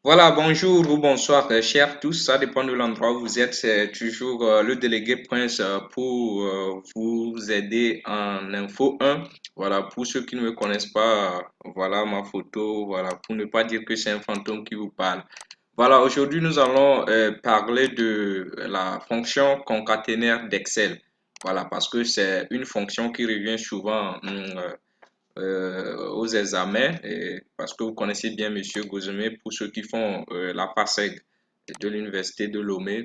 Voilà, bonjour ou bonsoir, chers tous. Ça dépend de l'endroit où vous êtes. C'est toujours le délégué Prince pour vous aider en info 1. Voilà, pour ceux qui ne me connaissent pas, voilà ma photo. Voilà, pour ne pas dire que c'est un fantôme qui vous parle. Voilà, aujourd'hui nous allons parler de la fonction concaténaire d'Excel. Voilà, parce que c'est une fonction qui revient souvent aux examens, parce que vous connaissez bien Monsieur Gozumé, pour ceux qui font la PASEG de l'Université de Lomé,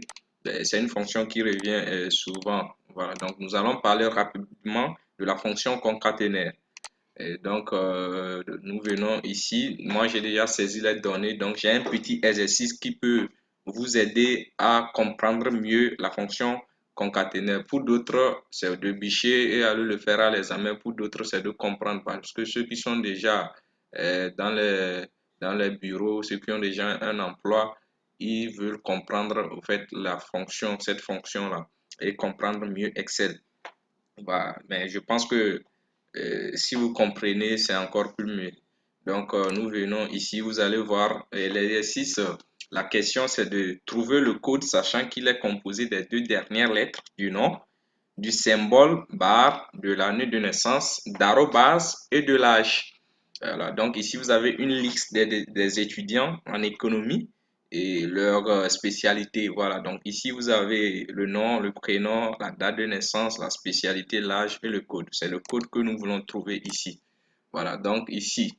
c'est une fonction qui revient souvent. Voilà, donc nous allons parler rapidement de la fonction concaténaire. Et donc, nous venons ici. Moi, j'ai déjà saisi les données. Donc, j'ai un petit exercice qui peut vous aider à comprendre mieux la fonction concaténaire. Pour d'autres, c'est de bicher et aller le faire à l'examen. Pour d'autres, c'est de comprendre. Parce que ceux qui sont déjà dans dans les bureaux, ceux qui ont déjà un emploi, ils veulent comprendre, en fait, la fonction, cette fonction-là, et comprendre mieux Excel. Voilà. Mais je pense que si vous comprenez, c'est encore plus mieux. Donc, nous venons ici, vous allez voir l'exercice. La question, c'est de trouver le code, sachant qu'il est composé des deux dernières lettres du nom, du symbole bar, de l'année de naissance, d'arrobase et de l'âge. Voilà. Donc, ici, vous avez une liste des étudiants en économie et leur spécialité. Voilà, donc ici vous avez le nom, le prénom, la date de naissance, la spécialité, l'âge et le code. C'est le code que nous voulons trouver ici. Voilà, donc ici,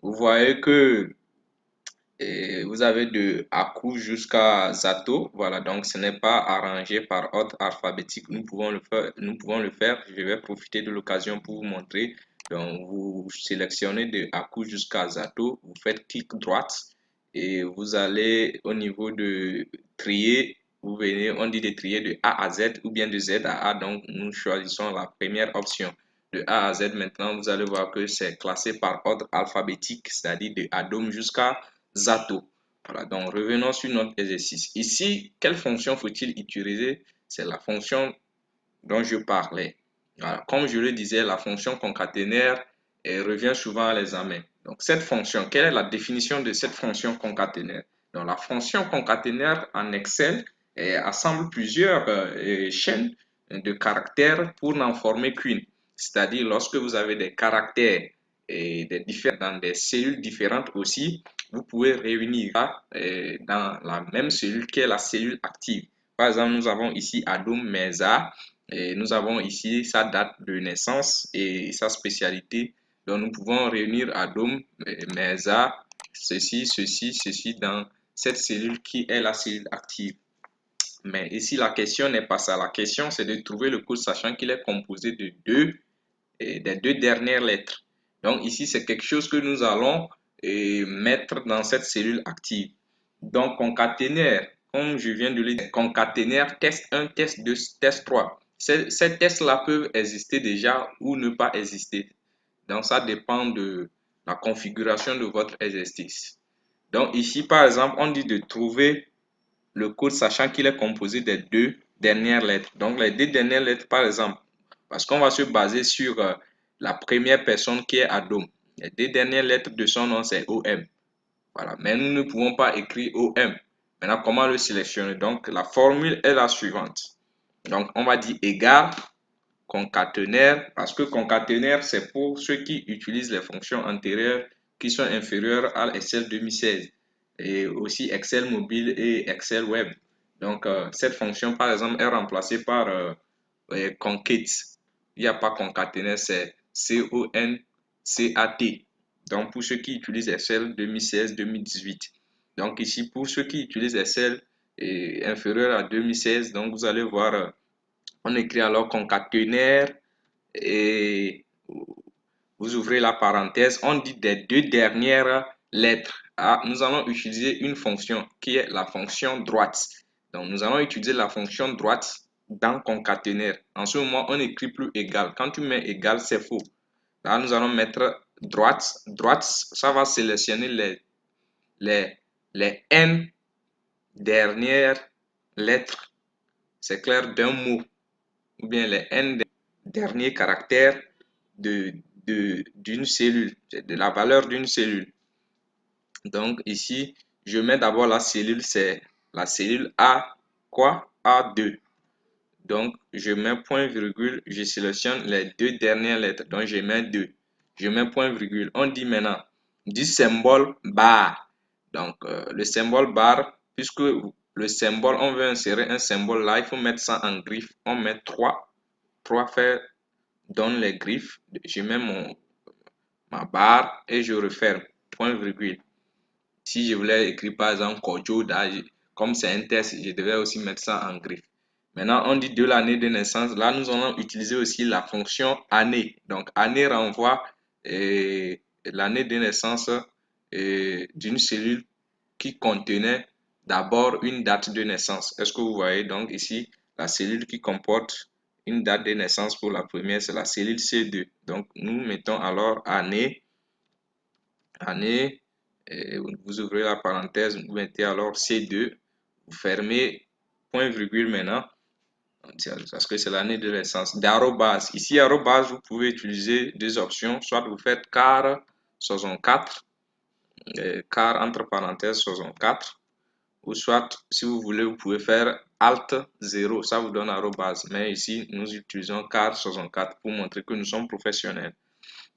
vous voyez que vous avez de Aku jusqu'à Zato. Voilà, donc ce n'est pas arrangé par ordre alphabétique. Nous pouvons le faire, nous pouvons le faire. Je vais profiter de l'occasion pour vous montrer. Donc, vous sélectionnez de Aku jusqu'à Zato. Vous faites clic droite et vous allez au niveau de trier. Vous venez, on dit de trier de A à Z ou bien de Z à A. Donc, nous choisissons la première option. De A à Z, maintenant, vous allez voir que c'est classé par ordre alphabétique, c'est-à-dire de Adom jusqu'à Zato. Voilà, donc revenons sur notre exercice. Ici, quelle fonction faut-il utiliser? C'est la fonction dont je parlais. Voilà, comme je le disais, la fonction concaténaire revient souvent à l'examen. Donc, cette fonction, quelle est la définition de cette fonction concaténaire? Donc, la fonction concaténaire en Excel assemble plusieurs chaînes de caractères pour n'en former qu'une. C'est-à-dire, lorsque vous avez des caractères dans des cellules différentes aussi, vous pouvez réunir dans la même cellule qui est la cellule active. Par exemple, nous avons ici Adom Meza et nous avons ici sa date de naissance et sa spécialité. Donc, nous pouvons réunir Adom Meza, ceci dans cette cellule qui est la cellule active. Mais ici, la question n'est pas ça. La question, c'est de trouver le code, sachant qu'il est composé de des deux dernières lettres. Donc ici, c'est quelque chose que nous allons mettre dans cette cellule active. Donc concaténaire, comme je viens de le dire, concaténaire, test 1, test 2, test 3. Ces tests-là peuvent exister déjà ou ne pas exister. Donc ça dépend de la configuration de votre exercice. Donc ici, par exemple, on dit de trouver le code sachant qu'il est composé des deux dernières lettres. Donc les deux dernières lettres, par exemple, parce qu'on va se baser sur la première personne qui est Adom. Les deux dernières lettres de son nom, c'est OM. Voilà. Mais nous ne pouvons pas écrire OM. Maintenant, comment le sélectionner? Donc, la formule est la suivante. Donc, on va dire égal concaténaire, parce que concaténaire, c'est pour ceux qui utilisent les fonctions antérieures qui sont inférieures à Excel 2016 et aussi Excel mobile et Excel web. Donc, cette fonction, par exemple, est remplacée par concat. Il n'y a pas concaténaire, c'est C-O-N-C-A-T. Donc, pour ceux qui utilisent Excel 2016-2018. Donc, ici, pour ceux qui utilisent Excel inférieur à 2016, donc vous allez voir, on écrit alors concaténaire et vous ouvrez la parenthèse, on dit des deux dernières lettres. Ah, nous allons utiliser une fonction qui est la fonction droite. Donc, nous allons utiliser la fonction droite dans concaténaire. En ce moment, on n'écrit plus égal. Quand tu mets égal, c'est faux. Là, nous allons mettre droite. Droite, ça va sélectionner les, les N dernières lettres. C'est clair d'un mot. Ou bien les N derniers caractères d'une cellule, de la valeur d'une cellule. Donc ici, je mets d'abord la cellule, c'est la cellule A, quoi? A2. Donc, je mets point virgule, je sélectionne les deux dernières lettres. Donc, je mets 2. Je mets point virgule. On dit maintenant du symbole bar. Donc, le symbole bar, puisque le symbole, on veut insérer un symbole là, il faut mettre ça en griffe. On met 3. 3 faire donne les griffes. Je mets ma barre et je referme. Point virgule. Si je voulais écrire par exemple Kojoda, comme c'est un test, je devais aussi mettre ça en griffe. Maintenant, on dit de l'année de naissance. Là, nous allons utiliser aussi la fonction année. Donc, année renvoie l'année de naissance d'une cellule qui contenait d'abord une date de naissance. Est-ce que vous voyez? Donc, ici, la cellule qui comporte une date de naissance pour la première, c'est la cellule C2. Donc, nous mettons alors année, et vous ouvrez la parenthèse, vous mettez alors C2, vous fermez point virgule maintenant, parce que c'est l'année de naissance, d'arrobase. Ici, arrobase, vous pouvez utiliser deux options, soit vous faites car 64, car entre parenthèses 64, ou soit, si vous voulez, vous pouvez faire alt 0, ça vous donne arrobase. Mais ici, nous utilisons car 64 pour montrer que nous sommes professionnels.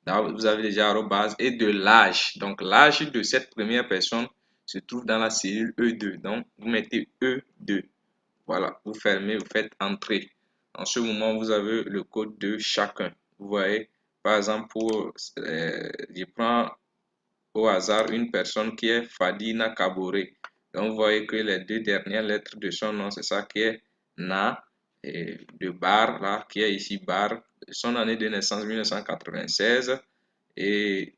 Donc, vous avez déjà arrobase et de l'âge. Donc, l'âge de cette première personne se trouve dans la cellule E2. Donc, vous mettez E2. Voilà, vous fermez, vous faites entrer. En ce moment, vous avez le code de chacun. Vous voyez, par exemple, je prends au hasard une personne qui est Fadina Kabore. Donc, vous voyez que les deux dernières lettres de son nom, c'est ça qui est Na, et de Bar, là, qui est ici Bar, son année de naissance 1996, et,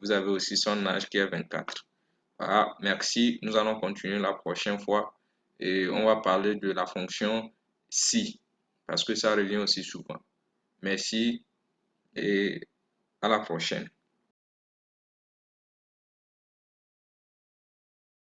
vous avez aussi son âge qui est 24. Voilà, merci. Nous allons continuer la prochaine fois et on va parler de la fonction si, parce que ça revient aussi souvent. Merci et à la prochaine.